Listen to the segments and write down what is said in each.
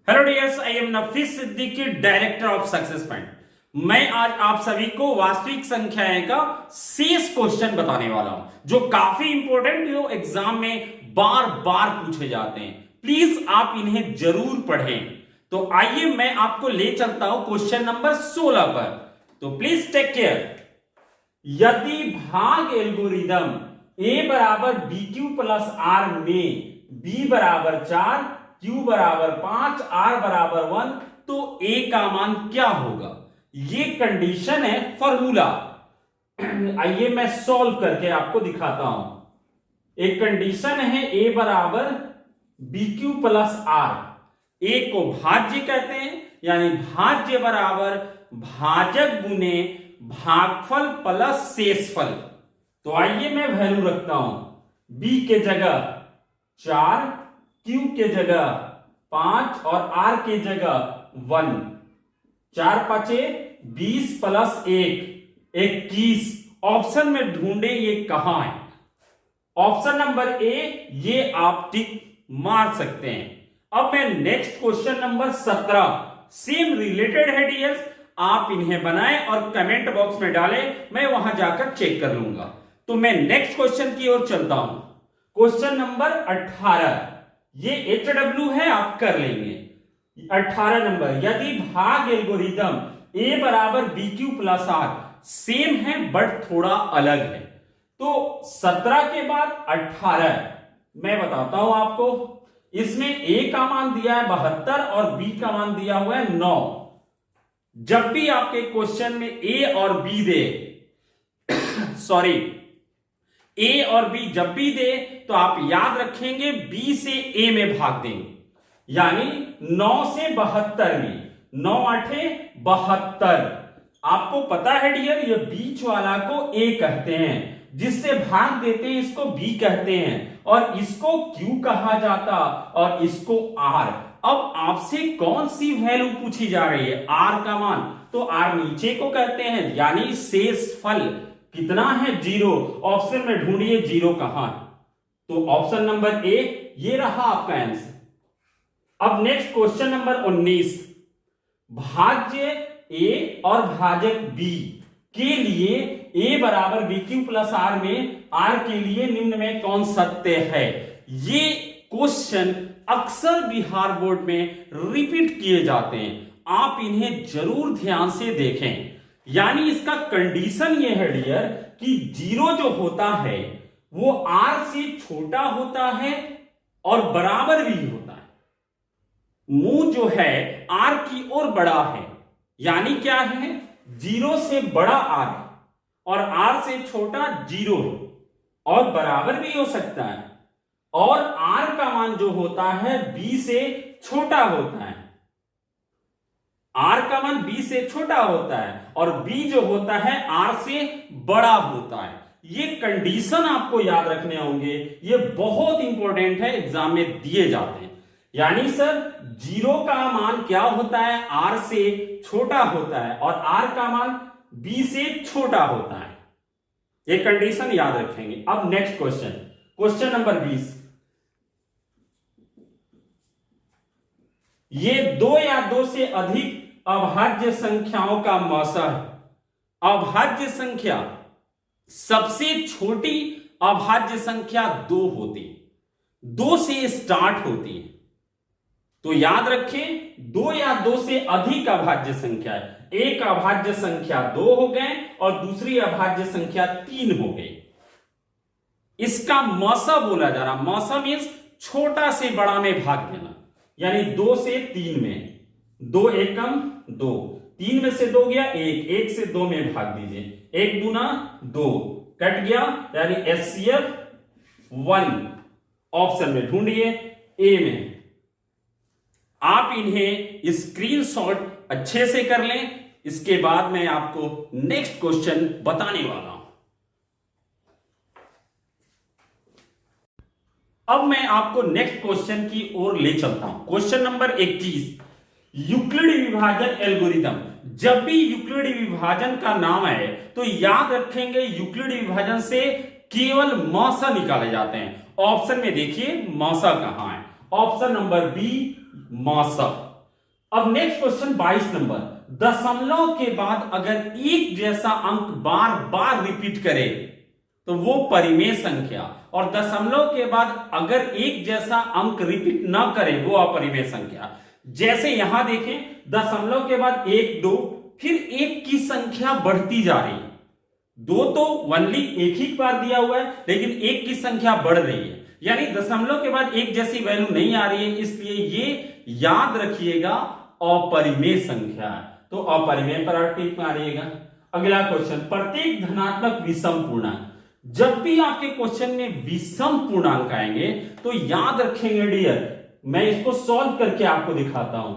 Hello dears, I am Nafees Siddiqui, director of success point. मैं आज आप सभी को वास्तविक संख्याएं का शेष क्वेश्चन बताने वाला हूं जो काफी इंपॉर्टेंट जो एग्जाम में बार बार पूछे जाते हैं। प्लीज आप इन्हें जरूर पढ़ें। तो आइए मैं आपको ले चलता हूं क्वेश्चन नंबर 16 पर। तो प्लीज टेक केयर। यदि भाग एल्गोरिदम a बराबर बी क्यू प्लस आर में b बराबर 4, q बराबर 5, r बराबर 1 तो a का मान क्या होगा? ये कंडीशन है फॉर्मूला। आइए मैं सॉल्व करके आपको दिखाता हूं। एक कंडीशन है a बराबर b q plus r. a को भाज्य कहते हैं, यानी भाज्य बराबर भाजक गुने भागफल प्लस शेषफल। तो आइए मैं वैल्यू रखता हूं। b के जगह 4, q के जगह 5 और r के जगह 1। 4 5 20 प्लस 1 21। ऑप्शन में ढूंढे ये कहां है? ऑप्शन नंबर ए, ये आप टिक मार सकते हैं। अब मैं next question number 17 same related है डियर्स, आप इन्हें बनाएं और कमेंट बॉक्स में डालें, मैं वहां जाकर चेक कर लूंगा। तो मैं नेक्स्ट क्वेश्चन की ओर चलता हूं। क्वेश्चन नंबर 18, ये HW है, आप कर लेंगे। 18 नंबर, यदि भाग एल्गोरिदम a बराबर b q plus r same है बट थोड़ा अलग है, तो 17 के बाद 18 मैं बताता हूं आपको। इसमें a का मान दिया है 72 और b का मान दिया हुआ है 9। जब भी आपके क्वेश्चन में a और b दे सॉरी a और b जब भी दे तो आप याद रखेंगे b से a में भाग देंगे, यानी 9 से 72 में 9 8 72। आपको पता है डियर, ये बीच वाला को a कहते हैं, जिससे भाग देते हैं इसको b कहते हैं, और इसको q कहा जाता और इसको r। अब आपसे कौन सी वैल्यू पूछी जा रही है? r का मान, तो r नीचे को कहते हैं, यानी शेषफल कितना है? 0। ऑप्शन में ढूंढिए 0 कहां है, तो ऑप्शन नंबर ए ये रहा आपका आंसर। अब नेक्स्ट क्वेश्चन नंबर 19, भाज्य a और भाजक b के लिए a बराबर बी क्यू प्लस आर में r के लिए निम्न में कौन सत्य है? ये क्वेश्चन अक्सर बिहार बोर्ड में रिपीट किए जाते हैं, आप इन्हें जरूर ध्यान से देखें। यानी इसका कंडीशन ये है डियर कि 0 जो होता है वो r से छोटा होता है और बराबर भी होता है। मुंह जो है r की ओर बड़ा है, यानी क्या है? 0 से बड़ा r है और r से छोटा 0 है, और बराबर भी हो सकता है। और r का मान जो होता है b से छोटा होता है, r का मान b से छोटा होता है, और b जो होता है r से बड़ा होता है। ये कंडीशन आपको याद रखने होंगे, ये बहुत इंपॉर्टेंट है, एग्जाम में दिए जाते हैं। यानी सर 0 का मान क्या होता है? r से छोटा होता है, और r का मान b से छोटा होता है। ये कंडीशन याद रखेंगे। अब नेक्स्ट क्वेश्चन, क्वेश्चन नंबर 20, ये 2 या 2 से अधिक अभाज्य संख्याओं का मौसा है। अभाज्य संख्या, सबसे छोटी अभाज्य संख्या 2 होती है, 2 से स्टार्ट होती है। तो याद रखें 2 या 2 से अधिक अभाज्य संख्या है। एक अभाज्य संख्या 2 हो गए और दूसरी अभाज्य संख्या 3 हो गई। इसका मौसा बोला जा रहा, मौसा मीन्स छोटा से बड़ा में भाग देना, यानी 2 से 3 में। 2 एकम 2, 3 में से 2 गया 1, 1 से 2 में भाग दीजिए, 1 दूना 2 कट गया, यानी HCF 1। ऑप्शन में ढूंढिए ए में। आप इन्हें स्क्रीनशॉट अच्छे से कर लें, इसके बाद मैं आपको नेक्स्ट क्वेश्चन बताने वाला हूं। अब मैं आपको नेक्स्ट क्वेश्चन की ओर ले चलता हूं। क्वेश्चन नंबर 21, यूक्लिड विभाजन एल्गोरिदम। जब भी यूक्लिड विभाजन का नाम आए तो याद रखेंगे यूक्लिड विभाजन से केवल मौसा निकाले जाते हैं। ऑप्शन में देखिए मौसा कहां है? ऑप्शन नंबर बी मौसा। अब नेक्स्ट क्वेश्चन 22 नंबर, दशमलव के बाद अगर एक जैसा अंक बार बार रिपीट करे तो वो परिमेय संख्या, और दशमलव के बाद अगर एक जैसा अंक रिपीट ना करे वो अपरिमेय संख्या। जैसे यहां देखें, दशमलव के बाद 1 2, फिर एक की संख्या बढ़ती जा रही है। 2 तो ओनली एक ही बार दिया हुआ है, लेकिन एक की संख्या बढ़ रही है, यानी दशमलव के बाद एक जैसी वैल्यू नहीं आ रही है, इसलिए ये याद रखिएगा अपरिमेय संख्या है। तो अपरिमेय पर टिक मारिएगा। अगला क्वेश्चन, प्रत्येक धनात्मक विषम पूर्णांक। जब भी आपके क्वेश्चन में विषम पूर्णांक आएंगे तो याद रखेंगे डियर, मैं इसको सॉल्व करके आपको दिखाता हूं।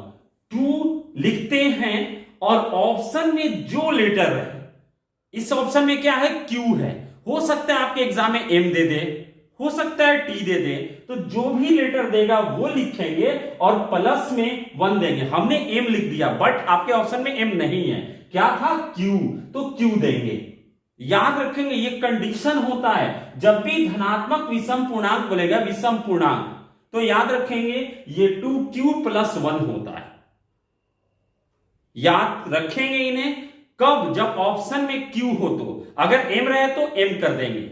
2 लिखते हैं और ऑप्शन में जो लेटर है, इस ऑप्शन में क्या है, Q है। हो सकता है आपके एग्जाम में M दे दे, हो सकता है T दे दे, तो जो भी लेटर देगा वो लिखेंगे और प्लस में 1 देंगे। हमने M लिख दिया, बट आपके ऑप्शन में M नहीं है, क्या था, Q, तो Q देंगे। याद रखेंगे ये कंडीशन होता है, जब भी धनात्मक विषम पूर्णांक बोलेगा, विषम पूर्णांक, तो याद रखेंगे ये 2Q + 1 होता है। याद रखेंगे इन्हें कब, जब ऑप्शन में Q हो, तो अगर M रहे तो M कर देंगे।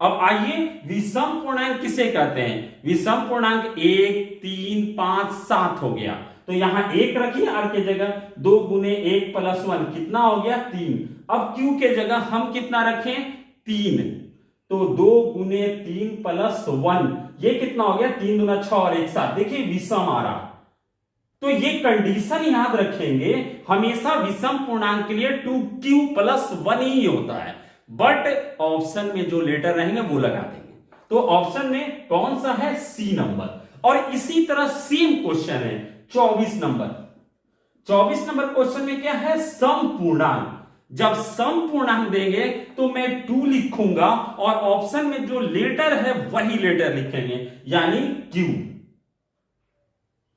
अब आइए विषम पूर्णांक किसे कहते हैं, विषम पूर्णांक 1 3 5 7 हो गया, तो यहां 1 रखिए r के जगह, 2 × 1 + 1 कितना हो गया, 3। अब Q के जगह हम कितना रखें, 3, तो 2 × 3 + 1 ये कितना हो गया, 3 दूना 6 और 1 7। देखिए विषम आ रहा, तो ये कंडीशन याद रखेंगे, हमेशा विषम पूर्णांक के लिए 2Q + 1 ही होता है, बट ऑप्शन में जो लेटर रहेंगे वो लगा देंगे। तो ऑप्शन में कौन सा है, सी नंबर। और इसी तरह सेम क्वेश्चन है 24 नंबर। 24 नंबर क्वेश्चन में क्या है, सम पूर्णांक। जब सम पूर्णांक देंगे तो मैं 2 लिखूंगा और ऑप्शन में जो लेटर है वही लेटर लिखेंगे, यानी Q।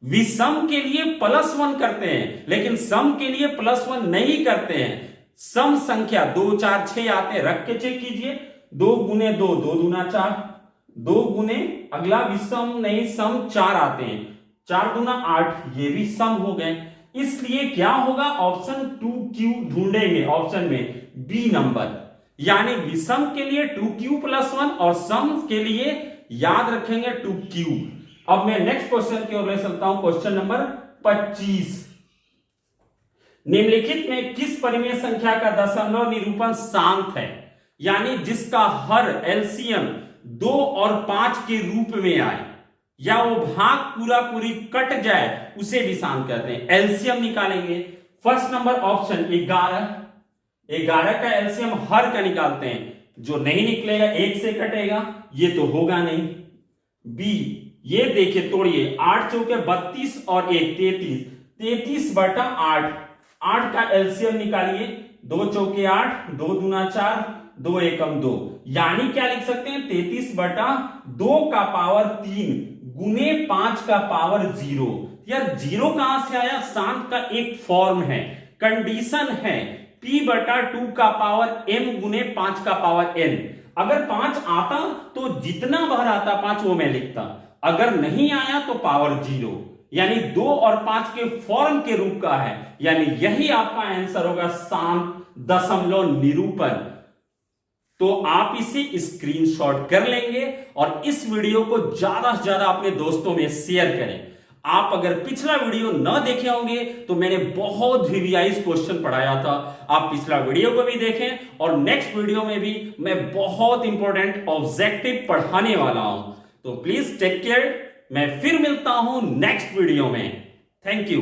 विषम के लिए +1 करते हैं, लेकिन सम के लिए +1 नहीं करते हैं। सम संख्या 2 4 6 आते हैं, रख के चेक कीजिए, 2 × 2 2 दूना 4, 2 गुने अगला विषम नहीं, सम 4 आते हैं, 4 दूना 8, ये भी सम हो गए। इसलिए क्या होगा, ऑप्शन 2Q ढूंढेंगे, ऑप्शन में बी नंबर, यानी विषम के लिए 2Q + 1 और सम के लिए याद रखेंगे 2Q। अब मैं नेक्स्ट क्वेश्चन की ओर ले चलता हूं, क्वेश्चन नंबर 25। निम्नलिखित में किस परिमेय संख्या का दशमलव निरूपण शांत है, यानी जिसका हर एलसीएम 2 और 5 के रूप में आए, या वो भाग पूरा पूरी कट जाए, उसे भी शांत कहते हैं। एलसीएम निकालेंगे, फर्स्ट नंबर ऑप्शन 11, 11 का एलसीएम हर का निकालते हैं, जो नहीं निकलेगा 1 से कटेगा, ये तो होगा नहीं। बी, ये देखिए तोड़िए, 8 चौके 32 और 1 33, 33/8, 8 का एलसीएम निकालिए, 2 चौके 8, 2 दूना 4, 2 एकम 2, यानी क्या लिख सकते हैं, 33/2 का पावर 3 गुने 5 का पावर 0। यार 0 कहां से आया, शांत का एक फॉर्म है, कंडीशन है p/2 का पावर m गुने 5 का पावर n। अगर 5 आता तो जितना बार आता 5 वो मैं लिखता, अगर नहीं आया तो पावर 0, यानी 2 और 5 के फॉर्म के रूप का है, यानी यही आपका आंसर होगा, शांत दशमलव निरूपण। तो आप इसे स्क्रीनशॉट कर लेंगे और इस वीडियो को ज्यादा से ज्यादा अपने दोस्तों में शेयर करें। आप अगर पिछला वीडियो न देखे होंगे तो मैंने बहुत वीवीआईज क्वेश्चन पढ़ाया था, आप पिछला वीडियो को भी देखें, और नेक्स्ट वीडियो में भी मैं बहुत इंपॉर्टेंट ऑब्जेक्टिव पढ़ाने वाला हूं। तो प्लीज टेक केयर, मैं फिर मिलता हूं नेक्स्ट वीडियो में। Thank you.